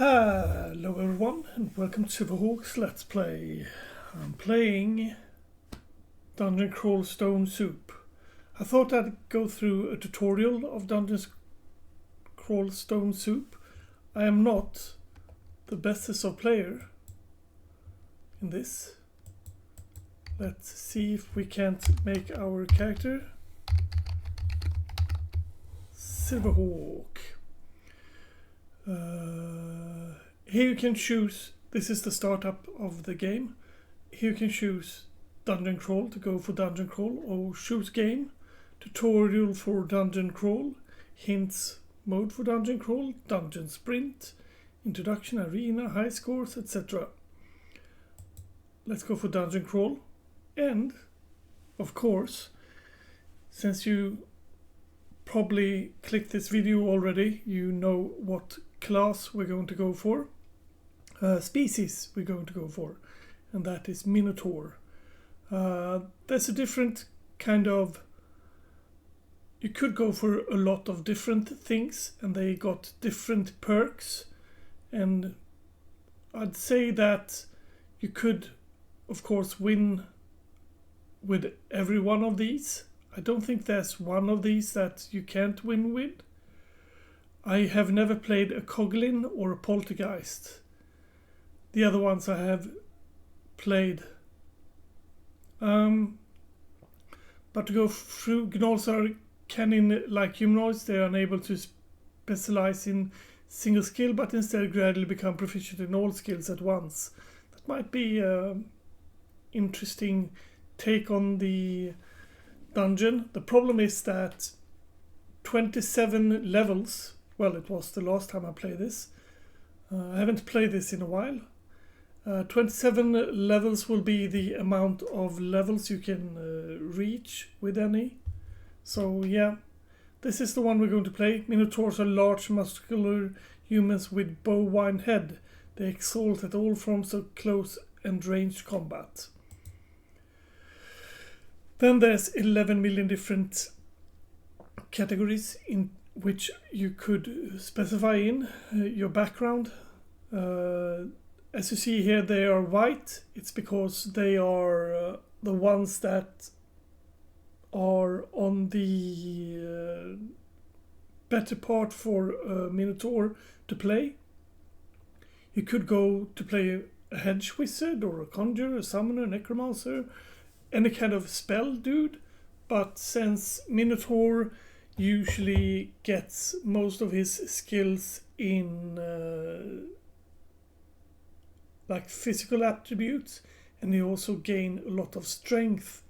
Hello everyone and welcome to Silverhawk's Let's Play. I'm playing Dungeon Crawl Stone Soup. I thought I'd go through a tutorial of Dungeon Crawl Stone Soup. I am not the bestest of player in this. Let's see if we can't make our character Silverhawk. Here you can choose, this is the startup of the game. Here you can choose Dungeon Crawl to go for Dungeon Crawl, or choose Game, Tutorial for Dungeon Crawl, Hints mode for Dungeon Crawl, Dungeon Sprint, Introduction, Arena, High Scores, etc. Let's go for Dungeon Crawl. And, of course, since you probably clicked this video already, you know what class we're going to go for. Species we're going to go for, and that is Minotaure. There's a different kind of... You could go for a lot of different things, and they got different perks, and I'd say that you could, of course, win with every one of these. I don't think there's one of these that you can't win with. I have never played a Coglin or a Poltergeist. The other ones I have played. But to go through, gnolls are canine like humanoids. They are unable to specialize in single skill, but instead gradually become proficient in all skills at once. That might be an interesting take on the dungeon. The problem is that 27 levels, well, it was the last time I played this. I haven't played this in a while. 27 levels will be the amount of levels you can reach with any. So yeah, this is the one we're going to play. Minotaurs are large, muscular humans with bovine head. They excel at all forms of close and ranged combat. Then there's 11 million different categories in which you could specify in your background. As you see here, they are white. It's because they are the ones that are on the better part for a Minotaur to play. You could go to play a hedge wizard or a conjurer, a summoner, necromancer, any kind of spell dude, but since Minotaur usually gets most of his skills in like physical attributes, and he also gain a lot of strength,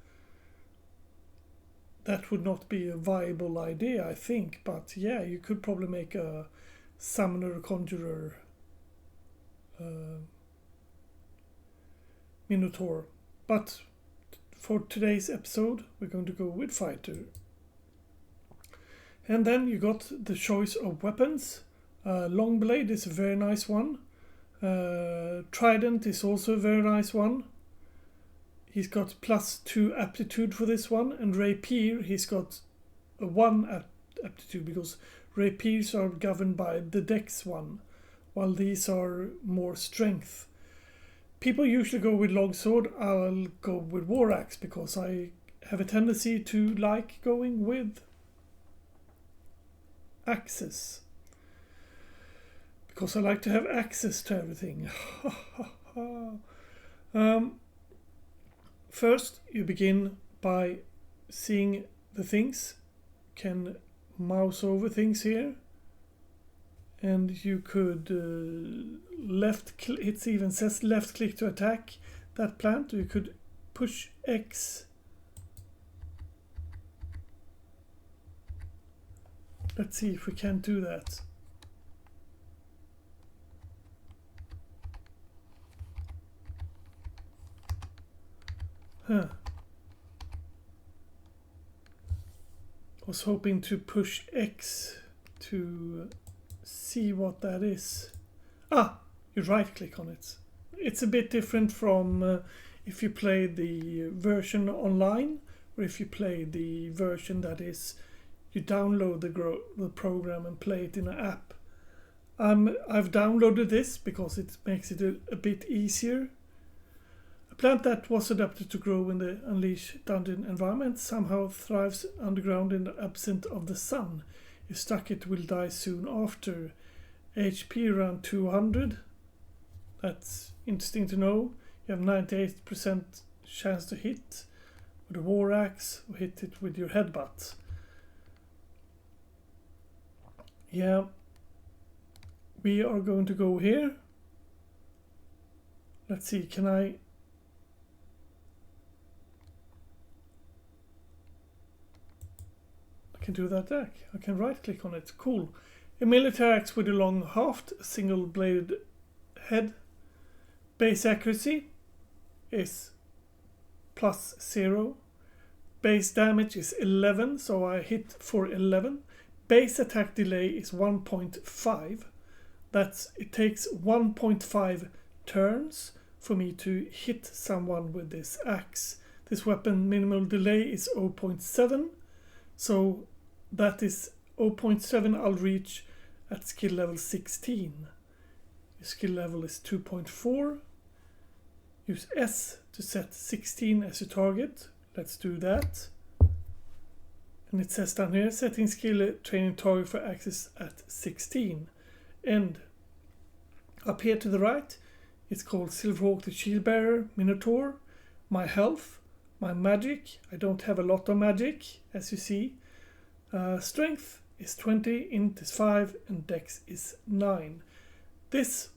that would not be a viable idea, I think. But yeah, you could probably make a summoner, conjurer, Minotaur, but for today's episode we're going to go with fighter. And then you got the choice of weapons. Long blade is a very nice one. Trident is also a very nice one. He's got +2 aptitude for this one, and rapier he's got a 1 aptitude because rapiers are governed by the dex one, while these are more strength. People usually go with longsword. I'll go with war axe because I have a tendency to like going with axes, because I like to have access to everything. First, you begin by seeing the things. Can mouse over things here, and you could it even says left click to attack that plant. You could push X. Let's see if we can do that. I was hoping to push X to see what that is. You right click on it. It's a bit different from if you play the version online, or if you play the version that is you download the program and play it in an app. I've downloaded this because it makes it a bit easier. A plant that was adapted to grow in the Unleashed dungeon environment somehow thrives underground in the absence of the sun. If stuck, it will die soon after. HP around 200. That's interesting to know. You have 98% chance to hit with a war axe or hit it with your headbutt. Yeah. We are going to go here. Let's see, can I can do that deck. I can right click on it. Cool. A military axe with a long haft, a single bladed head. Base accuracy is +0. Base damage is 11, so I hit for 11. Base attack delay is 1.5. It takes 1.5 turns for me to hit someone with this axe. This weapon minimal delay is 0.7. So that is 0.7 I'll reach at skill level 16. Your skill level is 2.4. Use S to set 16 as your target. Let's do that. And it says down here, setting skill training target for axes at 16. And up here to the right, it's called Silverhawk the Shield Bearer, Minotaure. My health, my magic. I don't have a lot of magic, as you see. Strength is 20, int is 5, and dex is 9. This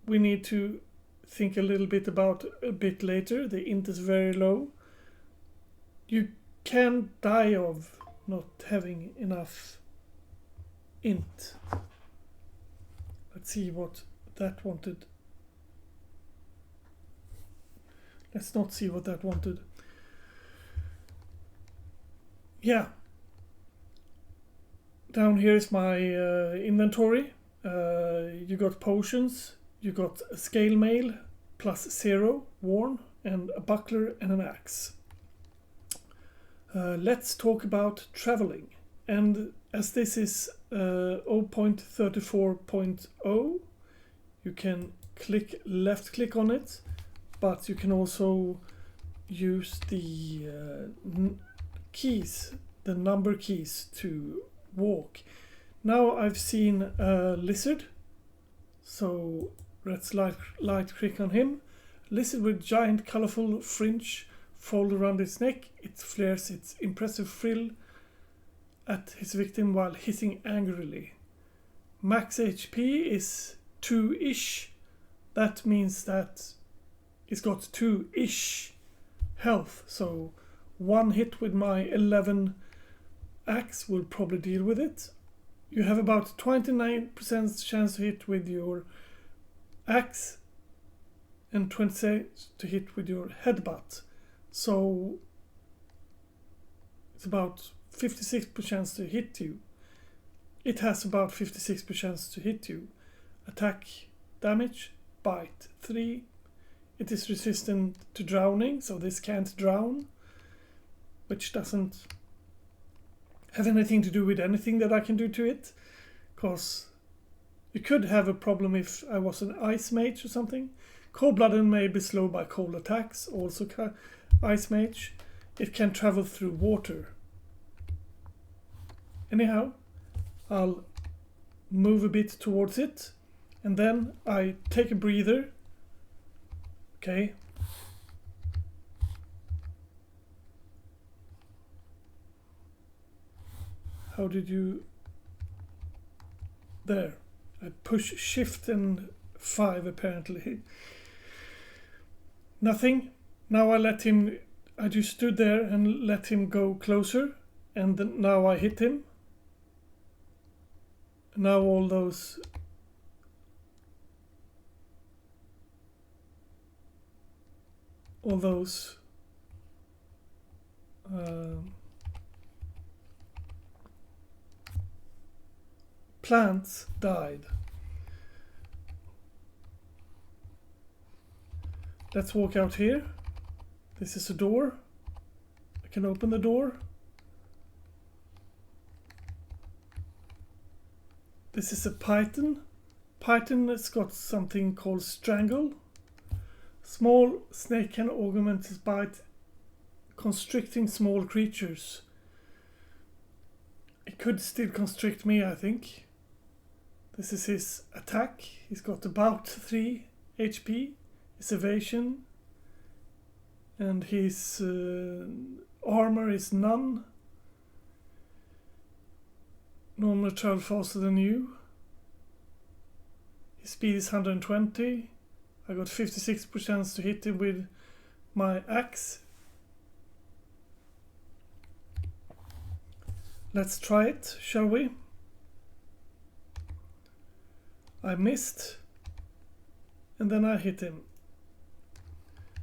we need to think a little bit about a bit later. The int is very low. You can die of not having enough int. Let's see what that wanted. Let's not see what that wanted. Yeah. Down here is my inventory. You got potions, you got a scale mail +0 worn, and a buckler and an axe. Let's talk about traveling. And as this is 0.34.0, you can left click on it, but you can also use the keys, the number keys to walk. Now I've seen a lizard, so let's light click on him. Lizard with giant colorful fringe fold around its neck. It flares its impressive frill at his victim while hissing angrily. Max HP is 2-ish. That means that it's got 2-ish health, so one hit with my 11 axe will probably deal with it. You have about 29% chance to hit with your axe and 20% to hit with your headbutt. So it's about 56% chance to hit you. It has about 56% to hit you. Attack damage, bite 3. It is resistant to drowning, so this can't drown, which doesn't have anything to do with anything that I can do to it, because you could have a problem if I was an ice mage or something. Cold-blooded may be slowed by cold attacks, also ice mage. It can travel through water. Anyhow, I'll move a bit towards it, and then I take a breather. Okay. How did you... There. I push shift and 5 apparently. Nothing. Now I let him... I just stood there and let him go closer, and then now I hit him. Now all those... plants died. Let's walk out here. This is a door. I can open the door. This is a python. Python has got something called strangle. Small snake can augment its bite, constricting small creatures. It could still constrict me, I think. This is his attack. He's got about 3 HP. His evasion. And his armor is none. Normally travel faster than you. His speed is 120. I got 56% to hit him with my axe. Let's try it, shall we? I missed. And then I hit him.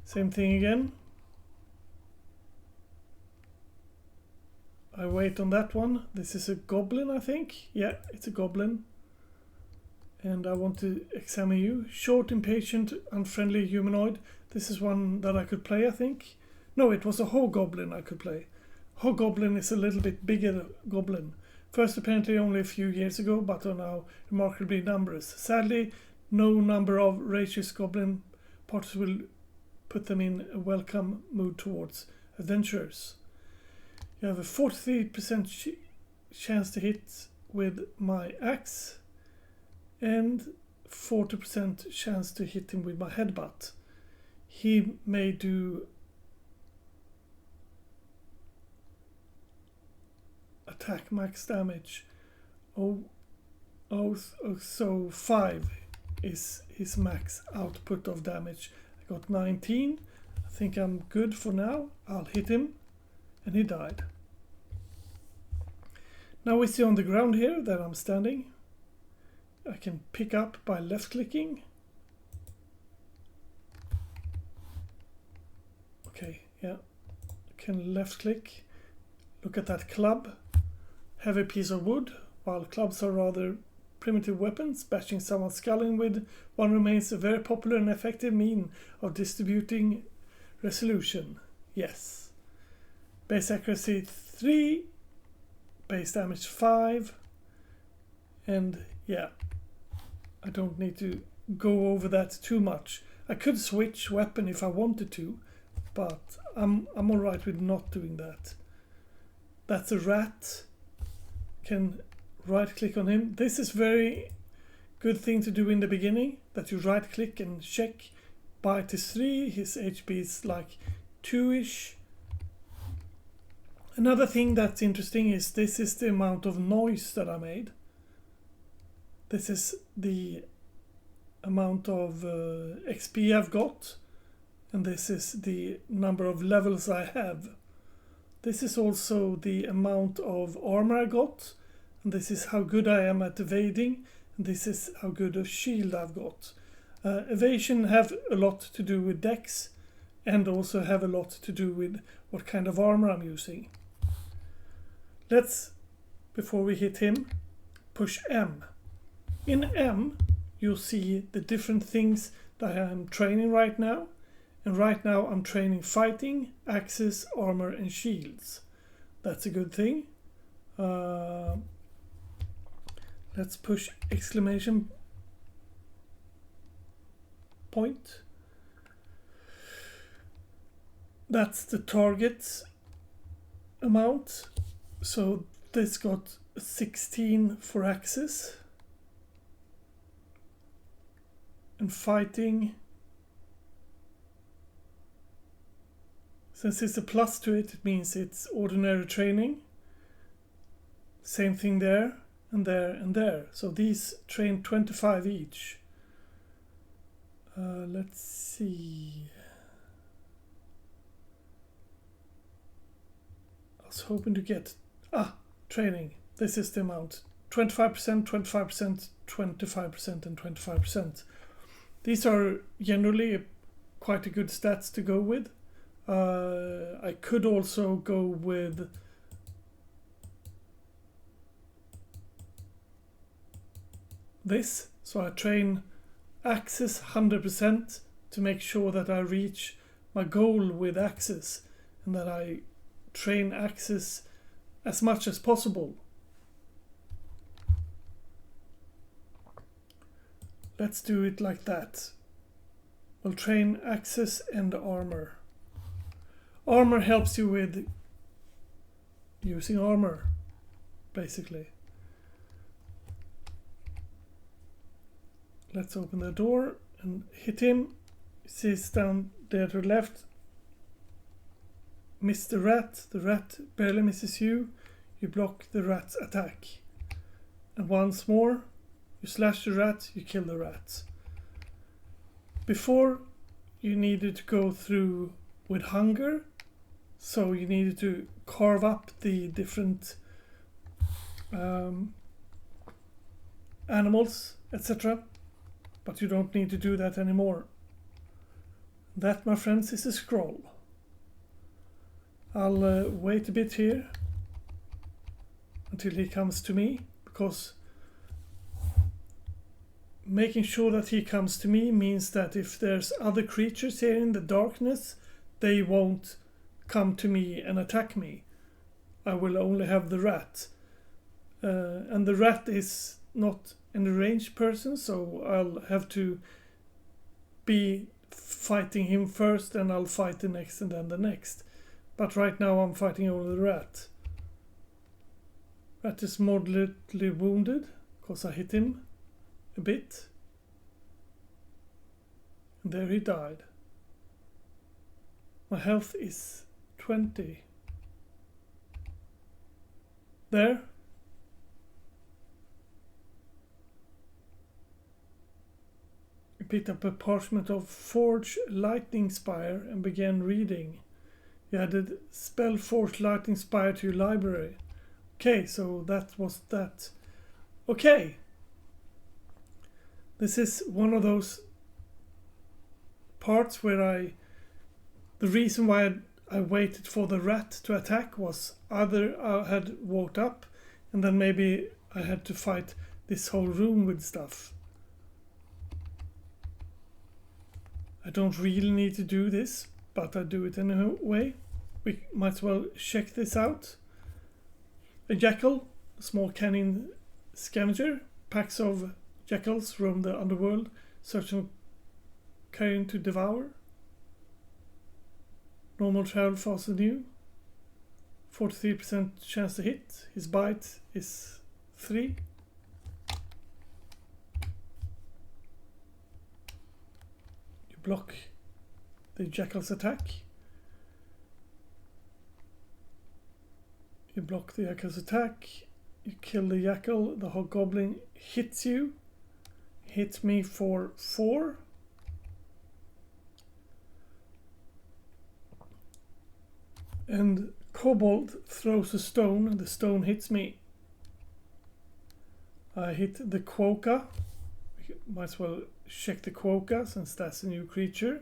Same thing again. I wait on that one. This is a goblin, I think. Yeah, it's a goblin. And I want to examine you. Short, impatient, unfriendly humanoid. This is one that I could play, I think. No, it was a hobgoblin I could play. Hobgoblin is a little bit bigger goblin. First apparently only a few years ago, but are now remarkably numerous. Sadly, no number of righteous goblin parties will put them in a welcome mood towards adventurers. You have a 43% chance to hit with my axe and 40% chance to hit him with my headbutt. He may do attack max damage. So 5 is his max output of damage. I got 19. I think I'm good for now. I'll hit him. And he died. Now we see on the ground here that I'm standing. I can pick up by left clicking. Okay, yeah. I can left click. Look at that club. Heavy piece of wood. While clubs are rather primitive weapons, bashing someone's skull in with one remains a very popular and effective mean of distributing resolution. Yes. Base accuracy 3, base damage 5, and yeah, I don't need to go over that too much. I could switch weapon if I wanted to, but I'm alright with not doing that. That's a rat. Can right click on him. This is very good thing to do in the beginning, that you right click and check. Bite is 3, his HP is like 2ish. Another thing that's interesting is this is the amount of noise that I made. This is the amount of XP I've got, and this is the number of levels I have. This is also the amount of armor I got, and this is how good I am at evading, and this is how good a shield I've got. Evasion have a lot to do with dex, and also have a lot to do with what kind of armor I'm using. Let's, before we hit him, push M. In M, you'll see the different things that I am training right now. And right now I'm training fighting, axes, armor and shields. That's a good thing. Let's push exclamation point. That's the target amount. So this got 16 for axes. And fighting, since it's a plus to it, it means it's ordinary training. Same thing there, and there, and there. So these train 25 each. Let's see. I was hoping to get... training. This is the amount. 25%, 25%, 25%, and 25%. These are generally quite a good stats to go with. I could also go with this. So I train axes 100% to make sure that I reach my goal with axes, and that I train axes as much as possible. let's do it like that. We'll train access and armor. Armor helps you with using armor, basically. Let's open the door and hit him. He says down there to the left, miss the rat. The rat barely misses you. You block the rat's attack. And once more, you slash the rat, you kill the rat. Before, you needed to go through with hunger, so you needed to carve up the different animals, etc. But you don't need to do that anymore. That, my friends, is a scroll. I'll wait a bit here until he comes to me, because making sure that he comes to me means that if there's other creatures here in the darkness, they won't come to me and attack me. I will only have the rat. And the rat is not an ranged person, so I'll have to be fighting him first, and I'll fight the next and then the next. But right now I'm fighting over the rat. Rat is moderately wounded, because I hit him a bit. And there he died. My health is 20. There. I picked up a parchment of Forge Lightning Spire and began reading. You added Spell Forge Lightning Spire to your library. Okay, so that was that. Okay. This is one of those parts where the reason why I waited for the rat to attack was either I had woke up and then maybe I had to fight this whole room with stuff. I don't really need to do this, but I do it anyway. We might as well check this out. A jackal, a small canine scavenger. Packs of jackals roam the underworld, searching for carrion to devour. Normal travel faster than you. 43% chance to hit. His bite is 3. You block the jackal's attack. You block the jackal's attack. You kill the jackal. The hobgoblin hits you. Hits me for 4. And kobold throws a stone. The stone hits me. I hit the quokka. Might as well check the quokka since that's a new creature.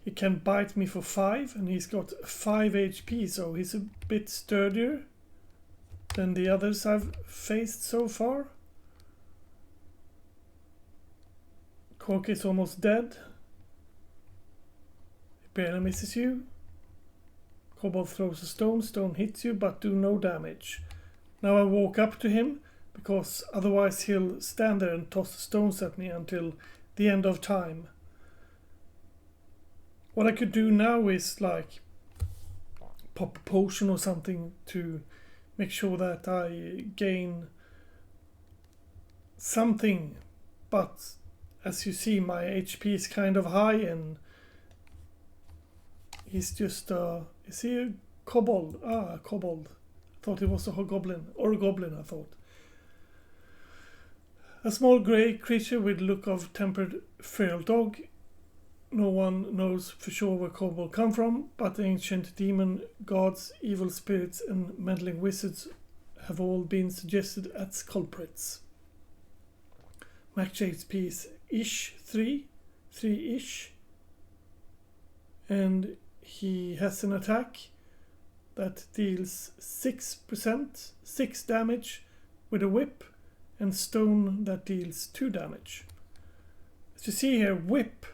He can bite me for 5 and he's got 5 HP, so he's a bit sturdier than the others I've faced so far. Quokka is almost dead. He barely misses you. Kobold throws a stone. Stone hits you but do no damage. Now I walk up to him because otherwise he'll stand there and toss stones at me until the end of time. What I could do now is like pop a potion or something to make sure that I gain something, but as you see my HP is kind of high and he's just is he a kobold? Ah, a kobold. I thought he was a goblin, or a goblin I thought. A small grey creature with look of tempered feral dog. No one knows for sure where kobold come from, but the ancient demon gods, evil spirits and meddling wizards have all been suggested as culprits. Max HP is ish 3-ish, and he has an attack that deals 6 damage with a whip, and stone that deals 2 damage. As you see here, whip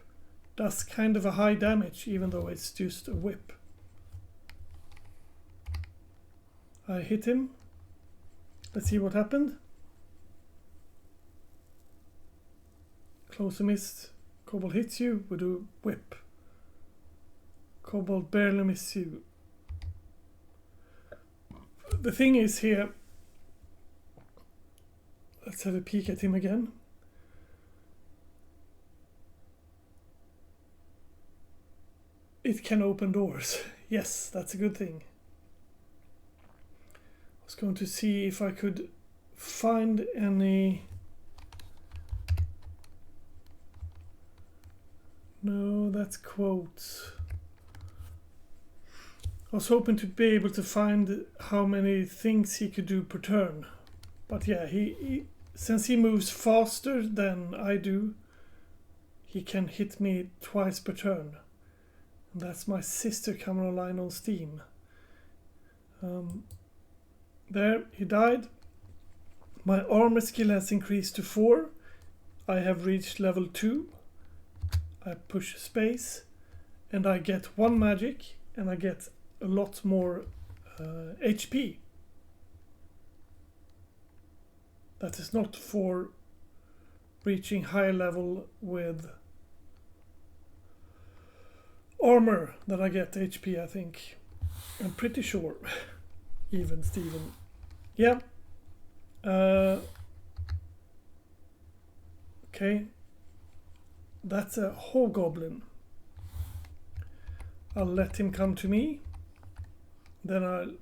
does kind of a high damage even though it's just a whip. I hit him. Let's see what happened. Closer missed. Kobold hits you, we do whip. Kobold barely misses you. The thing is here, let's have a peek at him again. It can open doors. Yes, that's a good thing. I was going to see if I could find any... No, that's quotes. I was hoping to be able to find how many things he could do per turn. But yeah, he since he moves faster than I do, he can hit me twice per turn. And that's my sister coming online on Steam. There, he died. My armor skill has increased to 4. I have reached level 2. I push space and I get 1 magic and I get a lot more HP. That is not for reaching high level with armor that I get HP, I think. I'm pretty sure. Even Steven. Yeah. Okay. That's a hobgoblin. I'll let him come to me. Then I'll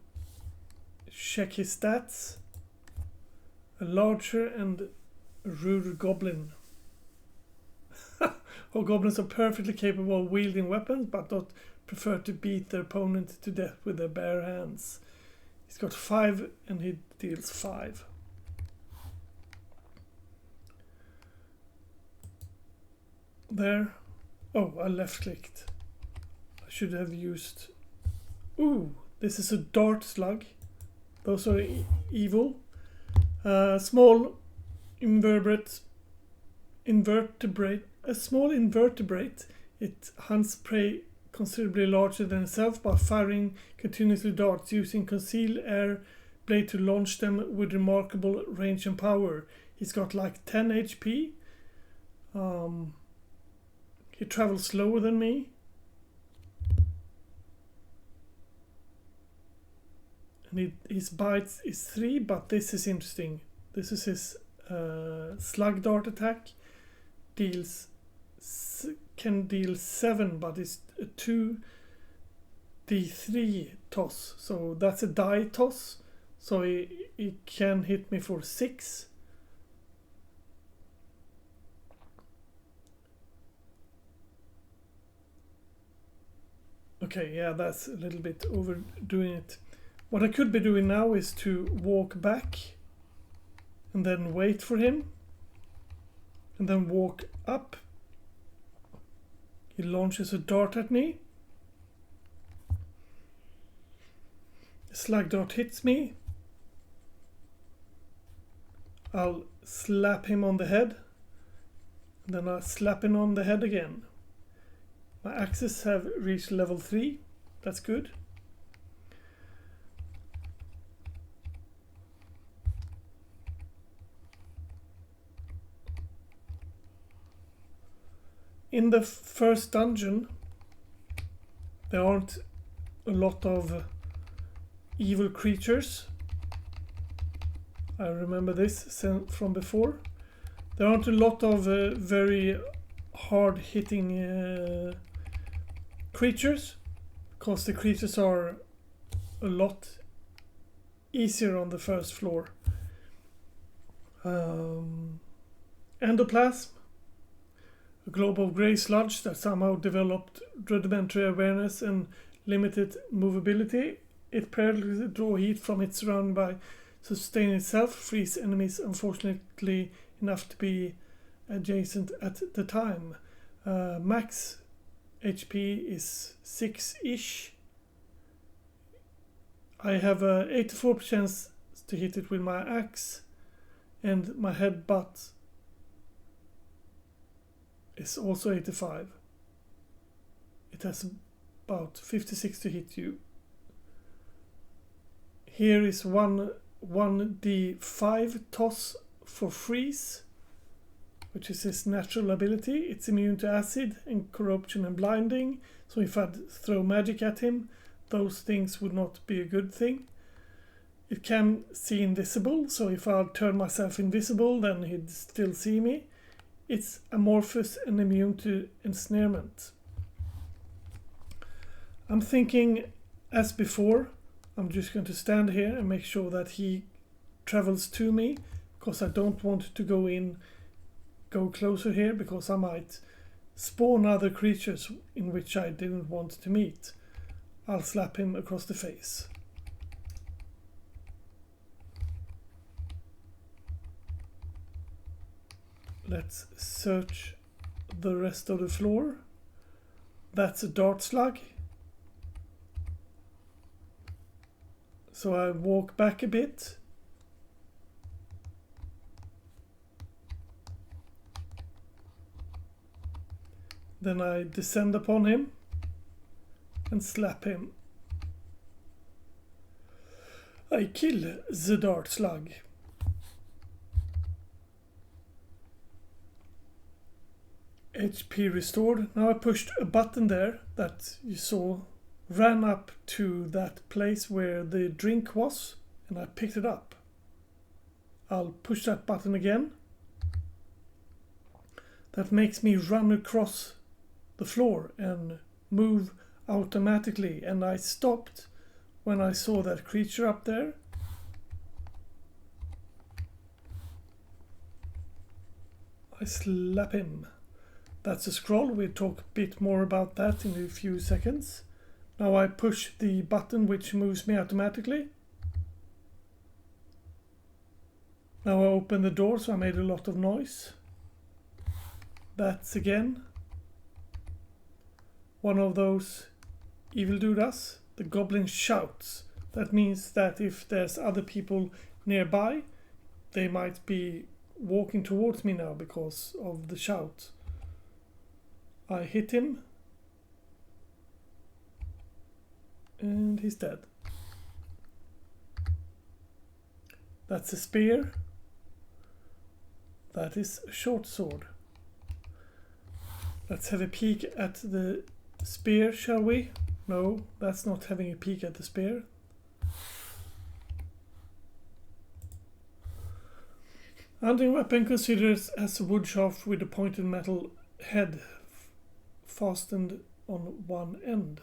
check his stats. A larger and ruder goblin. Hobgoblins are perfectly capable of wielding weapons, but don't prefer to beat their opponent to death with their bare hands. He's got 5 and he deals 5. There. Oh, I left clicked. I should have used... Ooh, this is a dart slug. Those are evil. Small invertebrate. A small invertebrate. It hunts prey considerably larger than itself by firing continuously darts using concealed air blade to launch them with remarkable range and power. He's got like 10 HP. He travels slower than me. And his bites is 3, but this is interesting. This is his slug dart attack. Can deal 7, but it's a 2d3 toss. So that's a die toss. So he can hit me for 6. Okay, yeah, that's a little bit overdoing it. What I could be doing now is to walk back and then wait for him and then walk up. He launches a dart at me. The slug dart hits me. I'll slap him on the head. And then I'll slap him on the head again. My axes have reached level 3. That's good. In the first dungeon, there aren't a lot of evil creatures. I remember this from before. There aren't a lot of very hard-hitting creatures, because the creatures are a lot easier on the first floor. Endoplasm. A globe of grey sludge that somehow developed rudimentary awareness and limited movability. It periodically draws heat from its surrounding by sustain itself, freeze enemies unfortunately enough to be adjacent at the time. Max HP is 6-ish. I have a 84% to hit it with my axe, and my headbutt is also 85. It has about 56 to hit you. Here is 1d5 toss for freeze. which is his natural ability. It's immune to acid and corruption and blinding, so if I'd throw magic at him, those things would not be a good thing. It can see invisible, so if I turn myself invisible, then he'd still see me. It's amorphous and immune to ensnarement. I'm thinking, as before, I'm just going to stand here and make sure that he travels to me, because I don't want to go closer here, because I might spawn other creatures in which I didn't want to meet. I'll slap him across the face. Let's search the rest of the floor. That's a dart slug. So I walk back a bit. Then I descend upon him and slap him. I kill the dart slug. HP restored. Now I pushed a button there that you saw ran up to that place where the drink was, and I picked it up. I'll push that button again. That makes me run across the floor and move automatically, and I stopped when I saw that creature up there. I slap him. That's a scroll. We'll talk a bit more about that in a few seconds. Now I push the button which moves me automatically. Now I open the door, so I made a lot of noise. That's again one of those evildoers. The goblin shouts. That means that if there's other people nearby, they might be walking towards me now because of the shout. I hit him. And he's dead. That's a spear. That is a short sword. Let's have a peek at the spear, shall we? No, that's not having a peek at the spear. Hunting weapon considered as a wood shaft with a pointed metal head fastened on one end.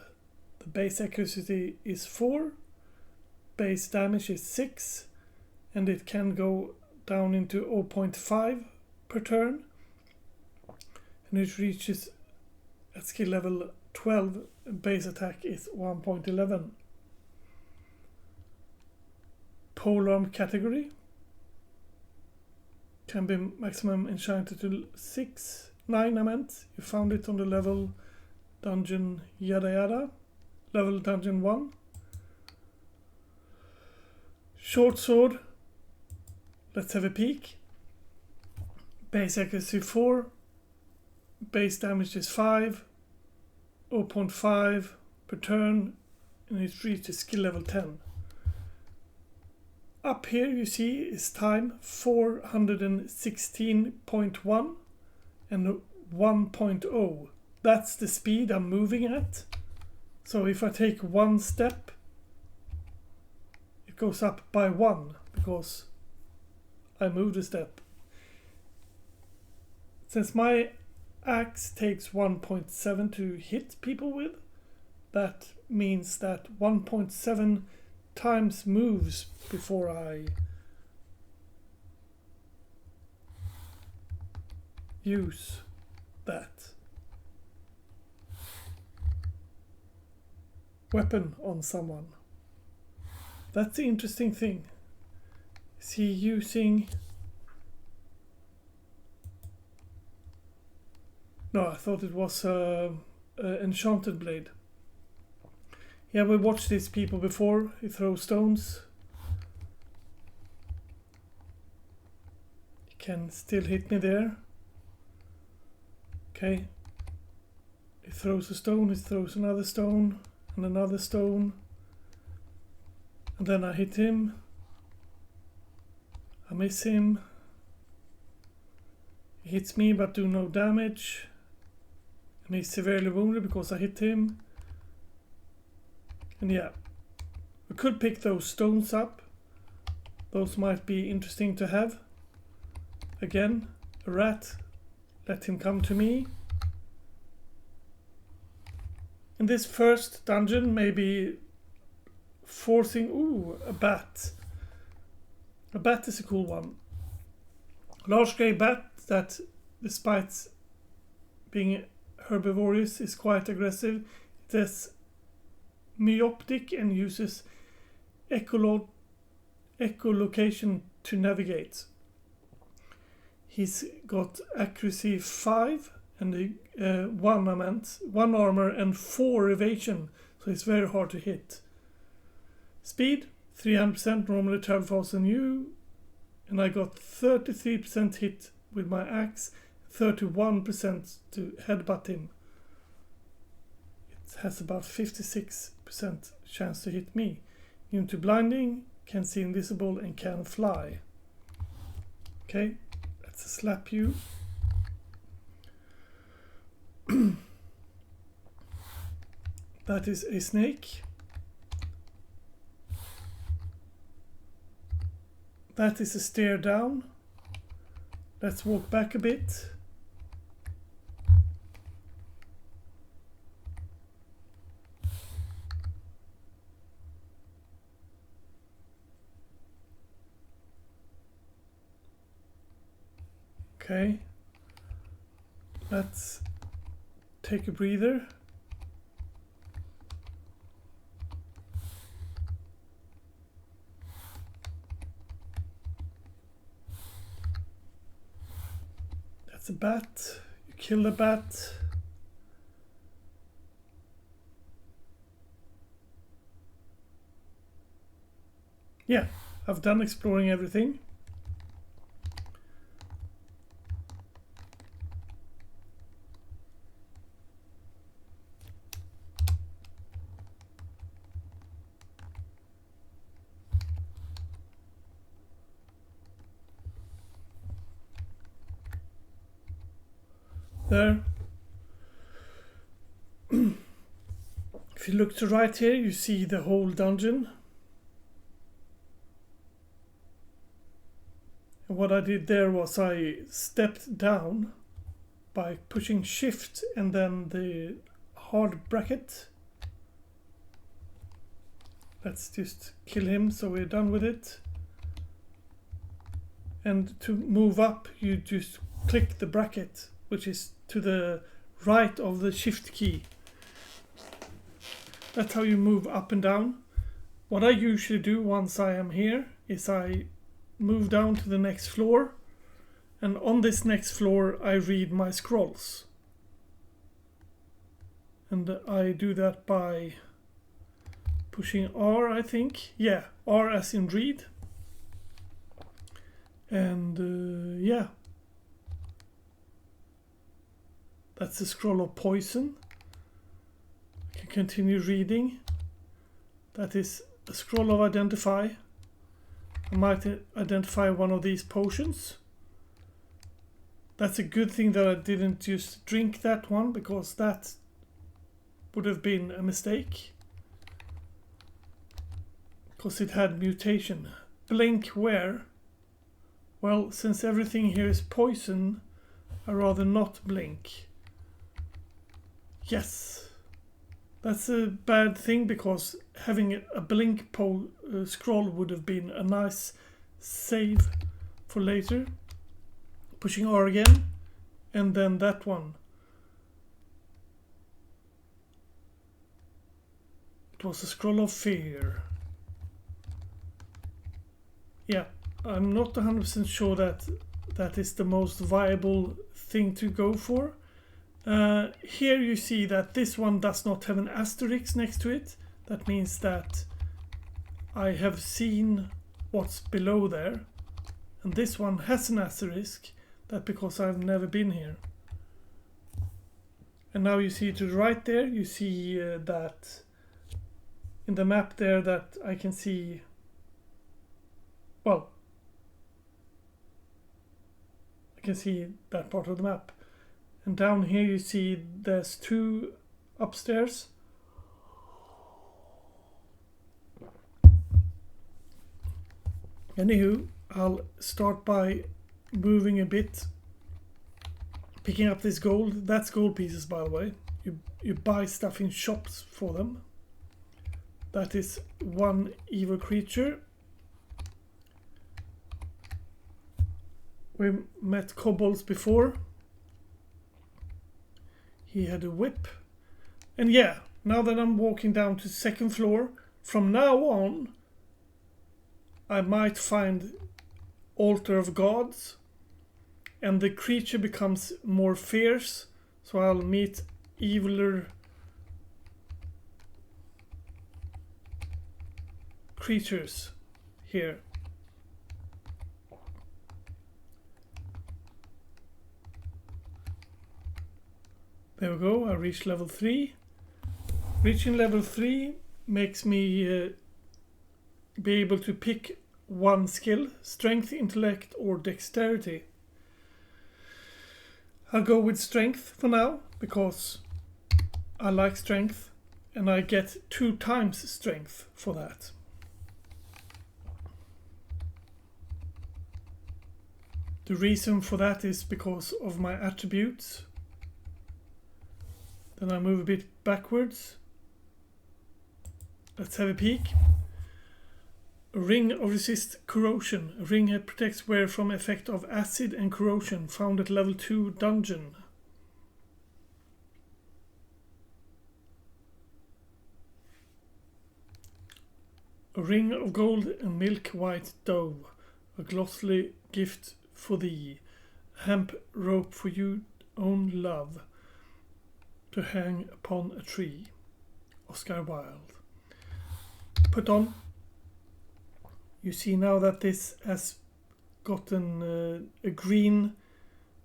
The base accuracy is 4, base damage is 6, and it can go down into 0.5 per turn. And it reaches at skill level 12, base attack is 1.11. Polearm category can be maximum enchanted to 9 I meant. You found it on the level dungeon yada yada. Level dungeon 1. Short sword. Let's have a peek. Base accuracy 4. Base damage is 5. 0.5 per turn. And it reaches skill level 10. Up here you see is time 416.1 and 1.0. That's the speed I'm moving at. So if I take one step, it goes up by 1 because I moved a step. Since my axe takes 1.7 to hit people with, that means that 1.7 times moves before I use that weapon on someone. That's the interesting thing. Is he using... No, I thought it was an enchanted blade. Yeah, we watched these people before. He throws stones. He can still hit me there. Okay. He throws a stone, he throws another stone, and another stone. And then I hit him. I miss him. He hits me but do no damage. And he's severely wounded because I hit him. And yeah, we could pick those stones up. Those might be interesting to have. Again, a rat. Let him come to me. In this first dungeon, maybe forcing... Ooh, a bat. A bat is a cool one. Large grey bat that, despite being herbivorous, is quite aggressive. It has myoptic and uses echolocation to navigate. He's got accuracy 5 and 1 armor and 4 evasion, so it's very hard to hit. Speed 300%, normally travel faster than you, and I got 33% hit with my axe, 31% to headbutt him. It has about 56% chance to hit me. Immune to blinding, can see invisible, and can fly. Okay, let's slap you. That is a snake. That is a stair down. Let's walk back a bit. Okay. Let's take a breather. That's a bat. You kill the bat. Yeah, I've done exploring everything. There. If you look to right here, you see the whole dungeon. And what I did there was I stepped down by pushing shift and then the hard bracket. Let's just kill him so we're done with it. And to move up, you just click the bracket, which is to the right of the shift key. That's how you move up and down. What I usually do once I am here is I move down to the next floor, and on this next floor I read my scrolls. And I do that by pushing R, I think. Yeah, R as in read. And yeah. That's the scroll of poison. I can continue reading. That is a scroll of identify. I might identify one of these potions. That's a good thing that I didn't just drink that one, because that would have been a mistake. Because it had mutation. Blink where? Well, since everything here is poison, I'd rather not blink. Yes, that's a bad thing, because having a blink scroll would have been a nice save for later. Pushing R again, and then that one. It was a scroll of fear. Yeah, I'm not 100% sure that that is the most viable thing to go for. Here you see that this one does not have an asterisk next to it. That means that I have seen what's below there. And this one has an asterisk. That's because I've never been here. And now you see to the right there, you see that in the map there that I can see, well, I can see that part of the map. And down here you see there's 2 upstairs. Anywho, I'll start by moving a bit, picking up this gold. That's gold pieces, by the way. You buy stuff in shops for them. That is 1 evil creature. We met kobolds before. He had a whip. And yeah, now that I'm walking down to 2nd floor, from now on I might find Altar of Gods, and the creature becomes more fierce, so I'll meet eviler creatures here. There we go, I reached level 3. Reaching level 3 makes me be able to pick 1 skill, strength, intellect or dexterity. I'll go with strength for now because I like strength and I get 2 times strength for that. The reason for that is because of my attributes. Then I move a bit backwards. Let's have a peek. A ring of resist corrosion. A ring that protects wearer from effect of acid and corrosion, found at level 2 dungeon. A ring of gold and milk white dough. A glossy gift for thee. A hemp rope for your own love, to hang upon a tree. Oscar Wilde. Put on. You see now that this has gotten a green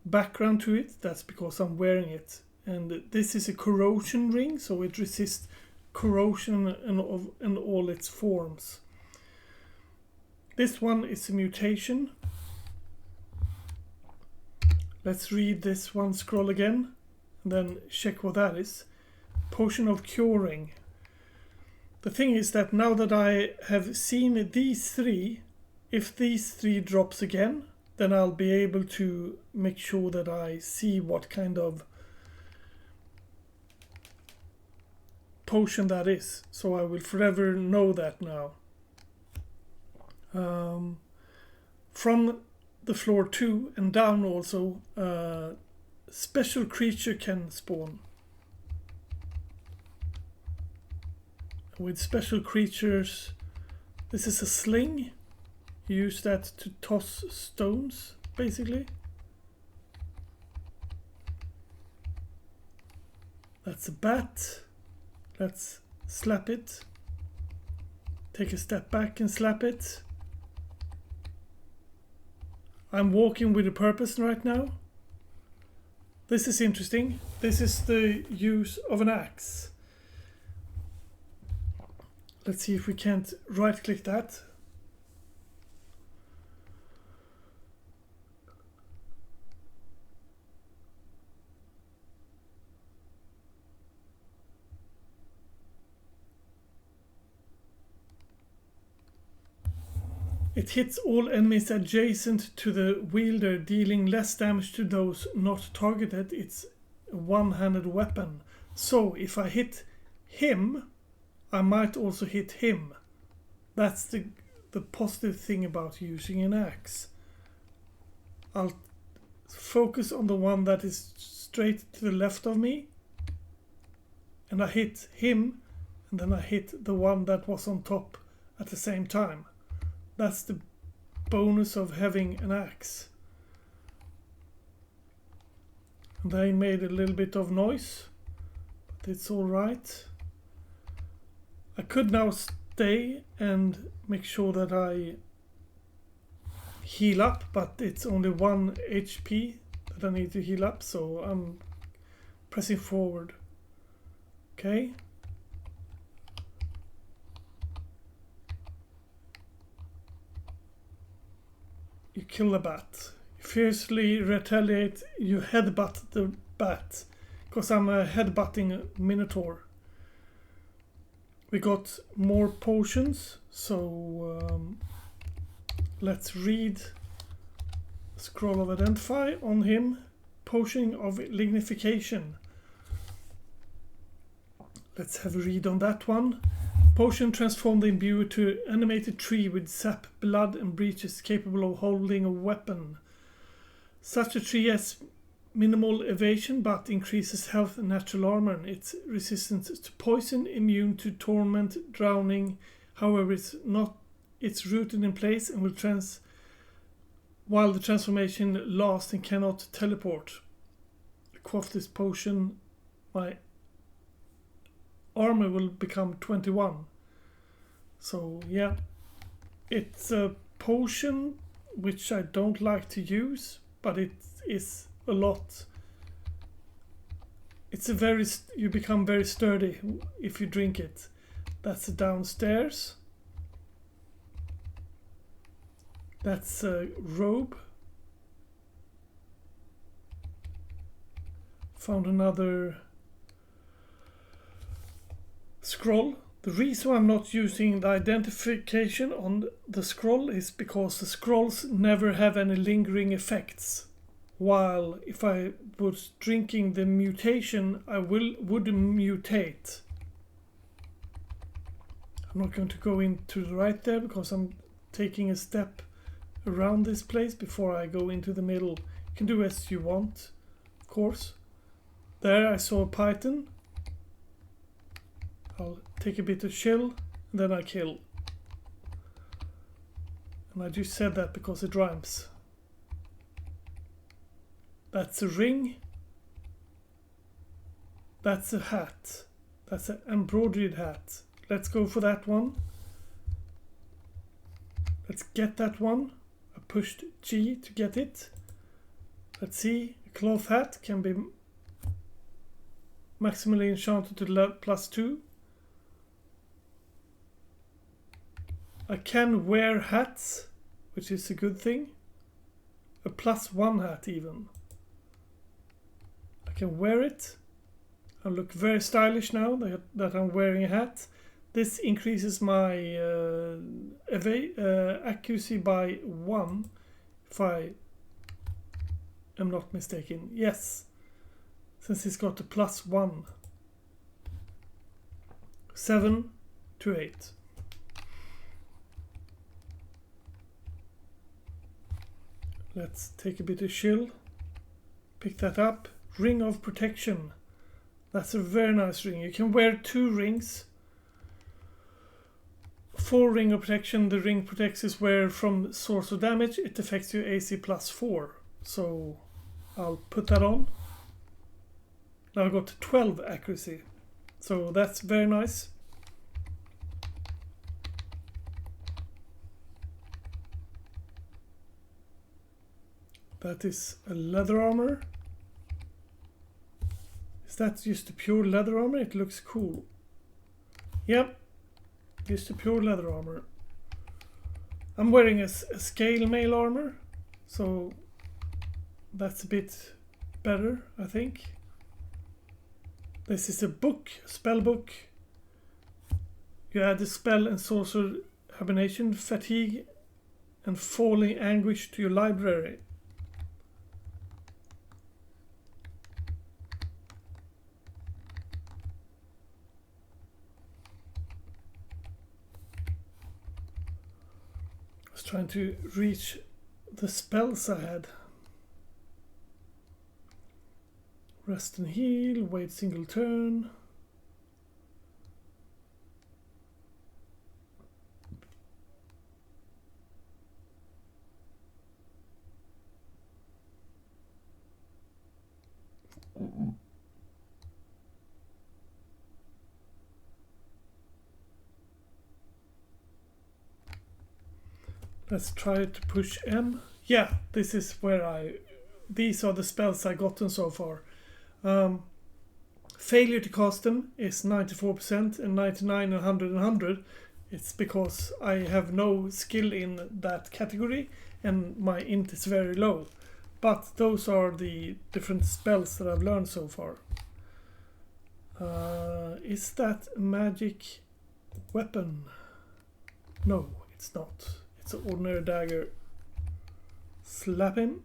background to it. That's because I'm wearing it. And this is a corrosion ring, so it resists corrosion in all its forms. This one is a mutation. Let's read this one scroll again and then check what that is. Potion of curing. The thing is that now that I have seen these 3, if these 3 drops again, then I'll be able to make sure that I see what kind of potion that is. So I will forever know that now. From the floor 2 and down also, special creature can spawn. With special creatures, this is a sling. You use that to toss stones, basically. That's a bat. Let's slap it. Take a step back and slap it. I'm walking with a purpose right now. This is interesting. This is the use of an axe. Let's see if we can't right click that. It hits all enemies adjacent to the wielder, dealing less damage to those not targeted. It's a one-handed weapon. So if I hit him, I might also hit him. That's the positive thing about using an axe. I'll focus on the one that is straight to the left of me, and I hit him, and then I hit the one that was on top at the same time. That's the bonus of having an axe. And they made a little bit of noise, but it's all right. I could now stay and make sure that I heal up, but it's only 1 HP that I need to heal up, so I'm pressing forward. Okay. You kill the bat. You Fiercely retaliate, you headbutt the bat. Because I'm a headbutting Minotaure. We got more potions, so let's read Scroll of Identify on him. Potion of Lignification. Let's have a read on that one. Potion transform the imbuer to animated tree with sap, blood and breaches capable of holding a weapon. Such a tree has minimal evasion but increases health and natural armor, and its resistance to poison, immune to torment, drowning. However, it's rooted in place and will while the transformation lasts and cannot teleport. Quaff this potion, my armor will become 21. So yeah, it's a potion which I don't like to use, but it is a lot. You become very sturdy if you drink it. That's downstairs. That's a robe. Found another scroll. The reason I'm not using the identification on the scroll is because the scrolls never have any lingering effects. While if I was drinking the mutation, I would mutate. I'm not going to go into the right there because I'm taking a step around this place before I go into the middle. You can do as you want, of course. There I saw a python. I'll take a bit of chill and then I kill. And I just said that because it rhymes. That's a ring. That's a hat. That's an embroidered hat. Let's go for that one. Let's get that one. I pushed G to get it. Let's see. A cloth hat can be maximally enchanted to +2. I can wear hats, which is a good thing. A +1 hat even. I can wear it. I look very stylish now that I'm wearing a hat. This increases my accuracy by 1, if I am not mistaken. Yes, since it's got a +1. 7 to 8. Let's take a bit of chill. Pick that up. Ring of Protection. That's a very nice ring. You can wear 2 rings. 4 ring of protection. The ring protects is where from source of damage it affects your AC +4. So I'll put that on. Now I've got 12 accuracy. So that's very nice. That is a leather armor. Is that just a pure leather armor? It looks cool. Yep. Just a pure leather armor. I'm wearing a scale mail armor, so that's a bit better, I think. This is a book, a spell book. You add the spell and sorcerer hibernation, fatigue, and falling anguish to your library. Trying to reach the spells I had. Rest and heal, wait single turn. Let's try to push M. Yeah, this is where these are the spells I gotten so far. Failure to cast them is 94% and 99 and 100 and 100. It's because I have no skill in that category and my int is very low. but those are the different spells that I've learned so far. Is that a magic weapon? No, it's not. It's an ordinary dagger. Slap him.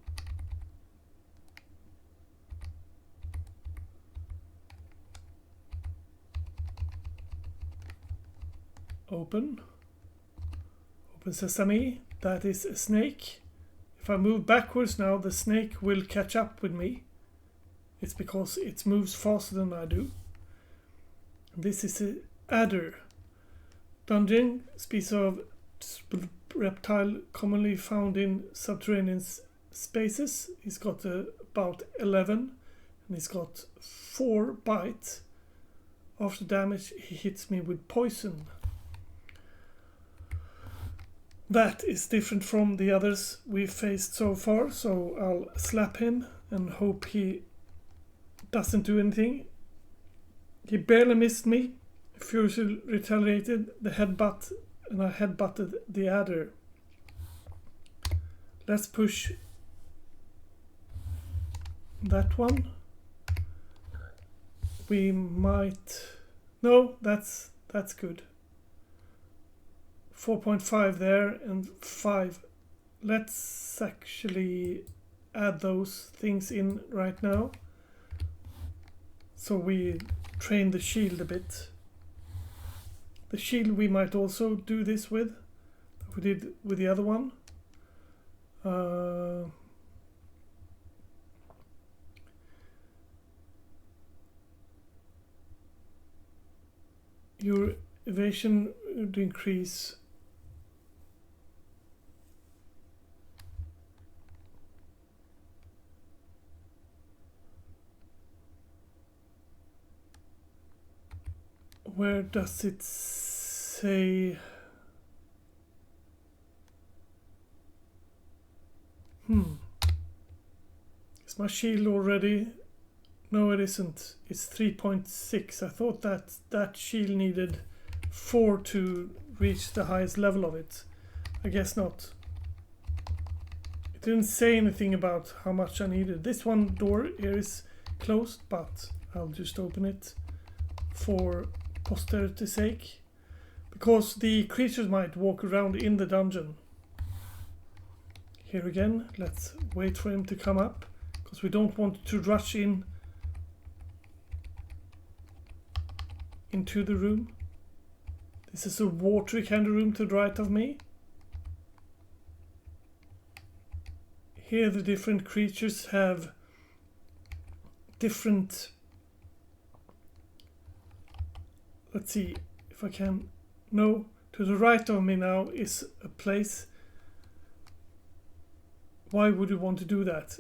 Open. Open sesame. That is a snake. If I move backwards now, the snake will catch up with me. It's because it moves faster than I do. This is an adder. Dungeon, species of reptile commonly found in subterranean spaces. He's got about 11 and he's got 4 bites. After damage, he hits me with poison. That is different from the others we've faced so far, so I'll slap him and hope he doesn't do anything. He barely missed me. Furiously retaliated the headbutt, and I headbutted the adder. Let's push that one. We might... No, that's good. 4.5 there and 5. Let's actually add those things in right now. So we train the shield a bit. The shield we might also do this with. We did with the other one. Your evasion would increase. Where does it say? Is my shield already? No, it isn't. It's 3.6. I thought that shield needed 4 to reach the highest level of it. I guess not. It didn't say anything about how much I needed. This one door here is closed, but I'll just open it for posterity's sake, because the creatures might walk around in the dungeon. Here again, let's wait for him to come up, because we don't want to rush into the room. This is a watery kind of room to the right of me. Here the different creatures have different... Let's see if I can... No, to the right of me now is a place. Why would you want to do that?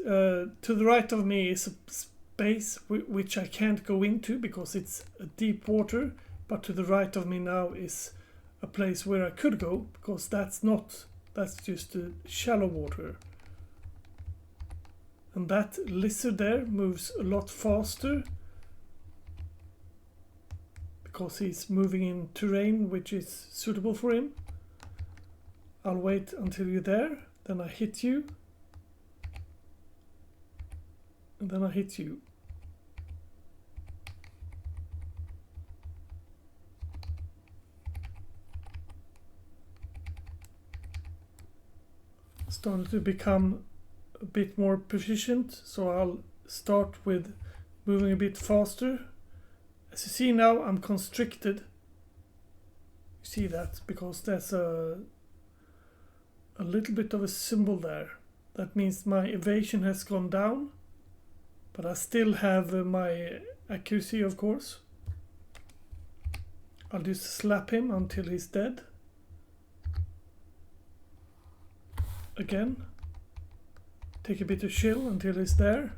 To the right of me is a space which I can't go into because it's a deep water. But to the right of me now is a place where I could go, because that's just a shallow water. And that lizard there moves a lot faster, because he's moving in terrain which is suitable for him. I'll wait until you're there, then I hit you, and then I hit you. Started to become a bit more proficient, so I'll start with moving a bit faster. As you see now, I'm constricted. You see that because there's a little bit of a symbol there. That means my evasion has gone down, but I still have my accuracy, of course. I'll just slap him until he's dead. Again. Take a bit of chill until he's there.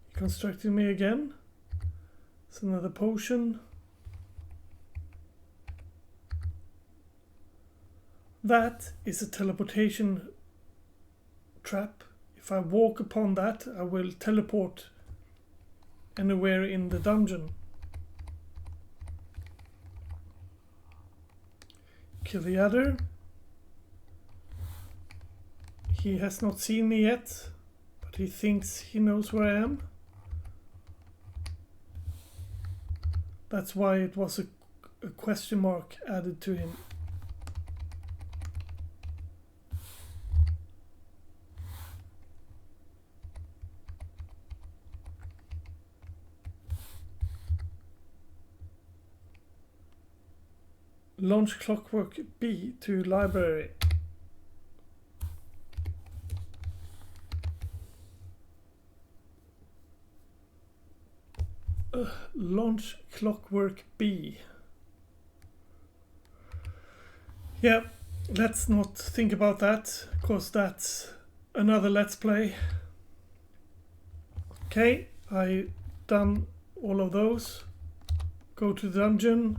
He constricted me again. It's another potion. That is a teleportation trap. If I walk upon that, I will teleport anywhere in the dungeon. Kill the other. He has not seen me yet. But he thinks he knows where I am. That's why it was a question mark added to him. Launch Clockwork B to library. Launch Clockwork B. Yeah, let's not think about that, because that's another Let's Play. Okay, I done all of those. Go to dungeon.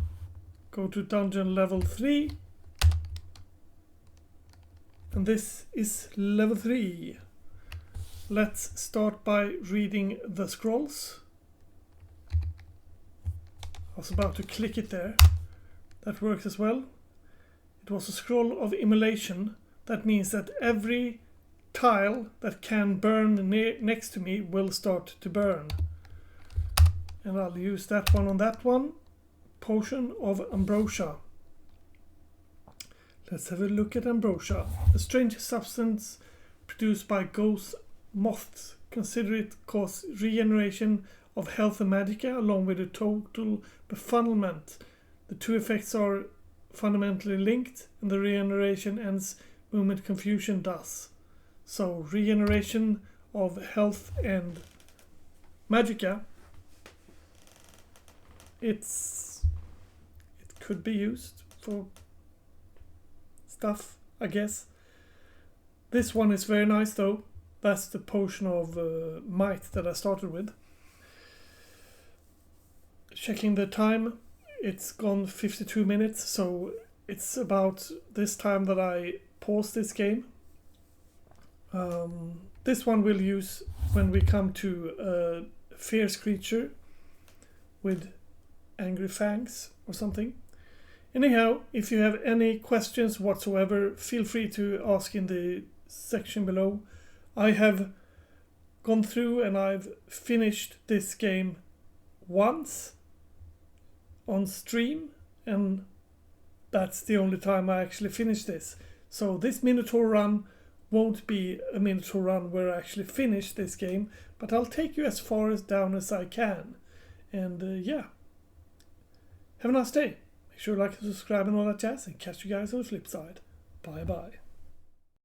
Go to dungeon level 3. And this is level 3. Let's start by reading the scrolls. I was about to click it there. That works as well. It was a scroll of immolation. That means that every tile that can burn next to me will start to burn. And I'll use that one on that one. Potion of ambrosia. Let's have a look at ambrosia. A strange substance produced by ghost moths. Consider it cause regeneration of health and magicka along with a total befuddlement. The two effects are fundamentally linked, and the regeneration ends movement confusion does. So regeneration of health and magicka. It could be used for stuff, I guess. This one is very nice though. That's the potion of might that I started with. Checking the time, it's gone 52 minutes, so it's about this time that I pause this game. This one we'll use when we come to a fierce creature with angry fangs or something. Anyhow, if you have any questions whatsoever, feel free to ask in the section below. I have gone through and I've finished this game once on stream, and that's the only time I actually finished this. So this Minotaure run won't be a Minotaure run where I actually finish this game, but I'll take you as far as down as I can. And yeah, have a nice day. Make sure to like and subscribe and all that jazz, and catch you guys on the flip side. Bye bye.